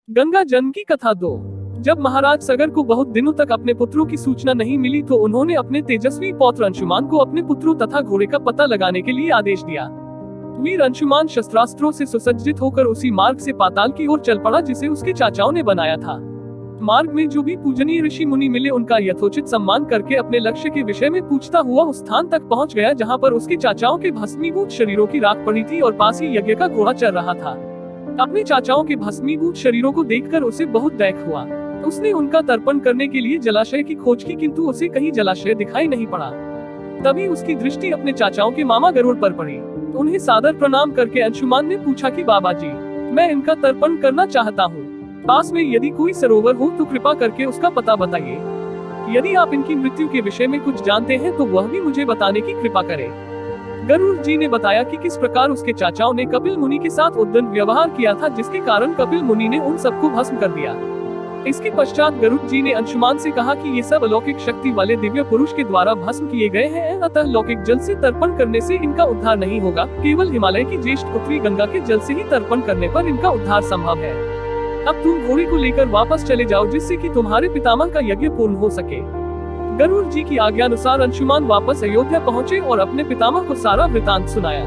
गंगा जन्म की कथा 2। जब महाराज सगर को बहुत दिनों तक अपने पुत्रों की सूचना नहीं मिली तो उन्होंने अपने तेजस्वी पौत्र अंशुमान को अपने पुत्रों तथा घोड़े का पता लगाने के लिए आदेश दिया। वीर अंशुमान शस्त्रास्त्रों से सुसज्जित होकर उसी मार्ग से पाताल की ओर चल पड़ा जिसे उसके चाचाओं ने बनाया था। मार्ग में जो भी पूजनीय ऋषि मुनि मिले उनका यथोचित सम्मान करके अपने लक्ष्य के विषय में पूछता हुआ उस स्थान तक पहुंच गया जहां पर उसके चाचाओं के भस्मीभूत शरीरों की राख पड़ी थी और पास ही यज्ञ का घोड़ा चल रहा था। अपने चाचाओं के भस्मीभूत शरीरों को देखकर उसे बहुत दैख हुआ। उसने उनका तर्पण करने के लिए जलाशय की खोज की किंतु उसे कहीं जलाशय दिखाई नहीं पड़ा। तभी उसकी दृष्टि अपने चाचाओं के मामा गरुड़ पर पड़ी। उन्हें सादर प्रणाम करके अंशुमान ने पूछा कि बाबा जी, मैं इनका तर्पण करना चाहता हूँ। पास में यदि कोई सरोवर हो तो कृपा करके उसका पता बताइए। यदि आप इनकी मृत्यु के विषय में कुछ जानते हैं तो वह भी मुझे बताने की कृपा करें। गरुड़ जी ने बताया कि किस प्रकार उसके चाचाओं ने कपिल मुनि के साथ उद्दंड व्यवहार किया था जिसके कारण कपिल मुनि ने उन सबको भस्म कर दिया। इसके पश्चात गरुड़ जी ने अंशुमान से कहा कि ये सब अलौकिक शक्ति वाले दिव्य पुरुष के द्वारा भस्म किए गए हैं, अतः लौकिक जल से तर्पण करने से इनका उद्धार नहीं होगा। केवल हिमालय की ज्येष्ठ पुत्री गंगा के जल से ही तर्पण करने पर इनका उद्धार संभव है। अब तुम घोड़े को लेकर वापस चले जाओ जिससे कि तुम्हारे पितामह का यज्ञ पूर्ण हो सके। गरुड़ जी की आज्ञानुसार अंशुमान वापस अयोध्या पहुंचे और अपने पितामह को सारा वृतांत सुनाया।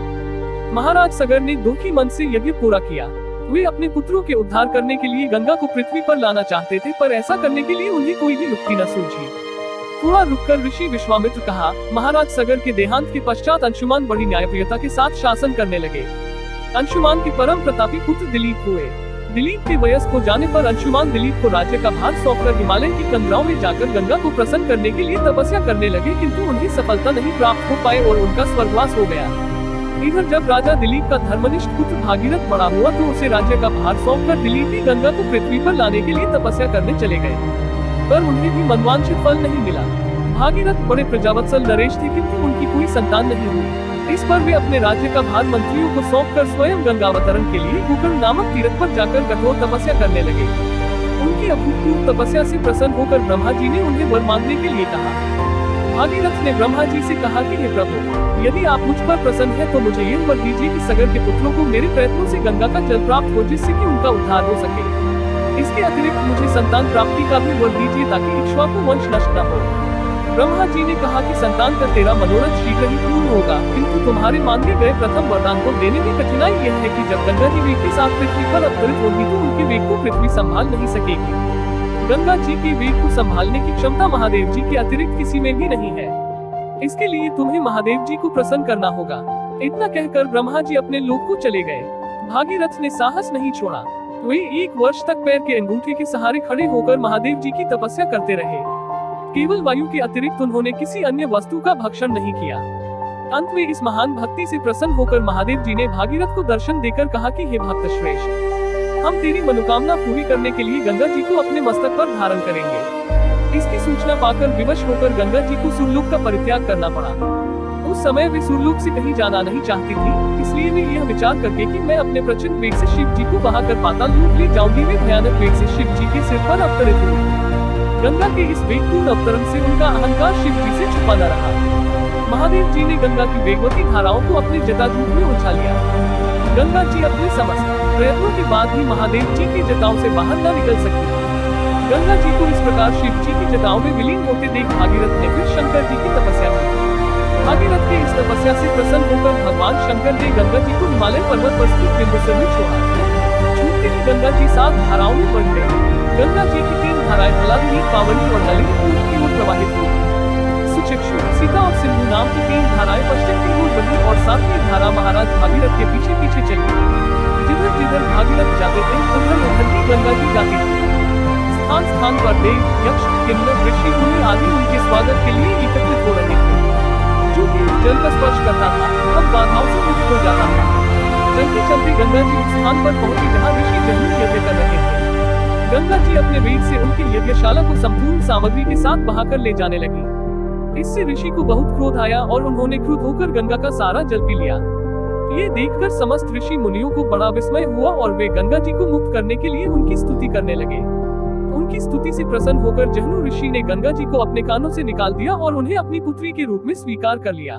महाराज सगर ने दुखी मन से यज्ञ पूरा किया। वे अपने पुत्रों के उद्धार करने के लिए गंगा को पृथ्वी पर लाना चाहते थे, पर ऐसा करने के लिए उन्हें कोई भी युक्ति न सूझी। थोड़ा रुककर ऋषि विश्वामित्र कहा, महाराज सगर के देहांत के पश्चात अंशुमान बड़ी न्यायप्रियता के साथ शासन करने लगे। अंशुमान के परम प्रतापी पुत्र दिलीप हुए। दिलीप के वयस्क हो जाने पर अंशुमान दिलीप को राज्य का भार सौंपकर हिमालय की कंदराओं में जाकर गंगा को प्रसन्न करने के लिए तपस्या करने लगे, किंतु उन्हें सफलता नहीं प्राप्त हो पाए और उनका स्वर्गवास हो गया। इधर जब राजा दिलीप का धर्मनिष्ठ पुत्र भागीरथ बड़ा हुआ तो उसे राज्य का भार सौंपकर दिलीप भी गंगा को पृथ्वी पर लाने के लिए तपस्या करने चले गए, पर उन्हें भी मनवांछित फल नहीं मिला। भागीरथ बड़े प्रजावत्सल नरेश थे किंतु उनकी कोई संतान नहीं हुई। इस पर वे अपने राज्य का भार मंत्रियों को सौंपकर स्वयं गंगावतरण के लिए गोकर्ण नामक तीर्थ पर जाकर कठोर तपस्या करने लगे। उनकी अभूतपूर्व तपस्या से प्रसन्न होकर ब्रह्मा जी ने उन्हें वर मांगने के लिए कहा। भागीरथ ने ब्रह्मा जी से कहा कि हे प्रभु, यदि आप मुझ पर प्रसन्न हैं तो मुझे यह वर दीजिए कि सगर के पुत्रों को मेरे प्रयत्नों से गंगा का जल प्राप्त हो जिससे कि उनका उद्धार हो सके। इसके अतिरिक्त मुझे संतान प्राप्ति का भी वर दीजिए ताकि इक्ष्वाकु वंश नष्ट न हो। ब्रह्मा जी ने कहा कि संतान का तेरा मनोरथ शीघ्र ही पूर्ण होगा, किंतु तुम्हारे मांगे गए प्रथम वरदान को देने में कठिनाई यह है कि जब गंगा जी वेग के साथ पृथ्वी पर अवतरित होगी तो उनके वेग को पृथ्वी संभाल नहीं सकेगी। गंगा जी के वेग को संभालने की क्षमता महादेव जी के अतिरिक्त किसी में भी नहीं है। इसके लिए तुम्हें महादेव जी को प्रसन्न करना होगा। इतना कहकर ब्रह्मा जी अपने लोक को चले गए। भागीरथ ने साहस नहीं छोड़ा। वे 1 वर्ष तक पैर के अंगूठे के सहारे खड़े होकर महादेव जी की तपस्या करते रहे। केवल वायु के अतिरिक्त उन्होंने किसी अन्य वस्तु का भक्षण नहीं किया। अंत में इस महान भक्ति से प्रसन्न होकर महादेव जी ने भागीरथ को दर्शन देकर कहा कि हे भक्त श्रेष्ठ, हम तेरी मनोकामना पूरी करने के लिए गंगा जी को अपने मस्तक पर धारण करेंगे। इसकी सूचना पाकर विवश होकर गंगा जी को सूर्यलोक का परित्याग करना पड़ा। उस समय वे सूर्यलोक से कहीं जाना नहीं चाहती थी, इसलिए वे यह विचार करके कि मैं अपने प्रचंड वेग से शिव जी को बहाकर पाताल लोक ले जाऊंगी, वे भयानक वेग से शिव जी के सिर पर अवतरित हुई। गंगा के इस वेगपूर्ण अवतरण से उनका अहंकार शिव जी से छुपा न रहा। महादेव जी ने गंगा की वेगवती धाराओं को अपने जटाजूट में उछाल लिया। गंगा जी अपने समस्त प्रयत्नों के बाद भी महादेव जी की जटाओं से बाहर न निकल सकी। गंगा जी को इस प्रकार शिव जी की जटाओं में विलीन होते देख भागीरथ ने फिर शंकर जी की तपस्या की। भागीरथ के इस तपस्या से प्रसन्न होकर भगवान शंकर ने गंगा जी को हिमालय पर्वत पर स्थित बिंदुसर में छोड़ा। छूटते ही गंगा जी 7 धाराओं में बढ़ गए। गंगा जी की 3 धाराएं हलादनी, पावनी और नलिनी पूर्व की ओर प्रवाहित हुई। सुचक्षु, सीता और सिंधु नाम की 3 धाराएं पश्चिम की ओर बढ़ी और 7वीं धारा महाराज भागीरथ के पीछे पीछे चली। जिधर जिधर भागीरथ जाते थे उधर उधर ही गंगा जी जाती थी। स्थान स्थान पर देव, यक्ष, किन्नर, ऋषि मुनि आदि उनके स्वागत के लिए एकत्रित हो रहे थे। जो भी जल का स्पर्श करता था अब बाधाओं से मुक्त हो जाता था। चलते चलते गंगा जी उस स्थान पर पहुंची जहाँ ऋषि जरूर यज्ञ कर रहे थे। गंगा जी अपने वेग से उनकी यज्ञशाला को संपूर्ण सामग्री के साथ बहाकर ले जाने लगी। इससे ऋषि को बहुत क्रोध आया और उन्होंने क्रुद्ध होकर गंगा का सारा जल पी लिया। ये देखकर समस्त ऋषि मुनियों को बड़ा विस्मय हुआ और वे गंगा जी को मुक्त करने के लिए उनकी स्तुति करने लगे। उनकी स्तुति से प्रसन्न होकर जहनु ऋषि ने गंगा जी को अपने कानों से निकाल दिया और उन्हें अपनी पुत्री के रूप में स्वीकार कर लिया।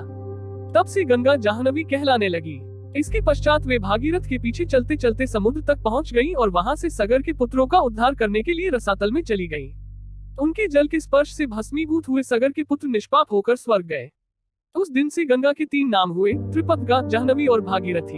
तब से गंगा जाह्नवी कहलाने लगी। इसके पश्चात वे भागीरथ के पीछे चलते चलते समुद्र तक पहुंच गईं और वहां से सगर के पुत्रों का उद्धार करने के लिए रसातल में चली गईं। उनके जल के स्पर्श से भस्मीभूत हुए सगर के पुत्र निष्पाप होकर स्वर्ग गए। उस दिन से गंगा के 3 नाम हुए, त्रिपदगा, जाह्नवी और भागीरथी।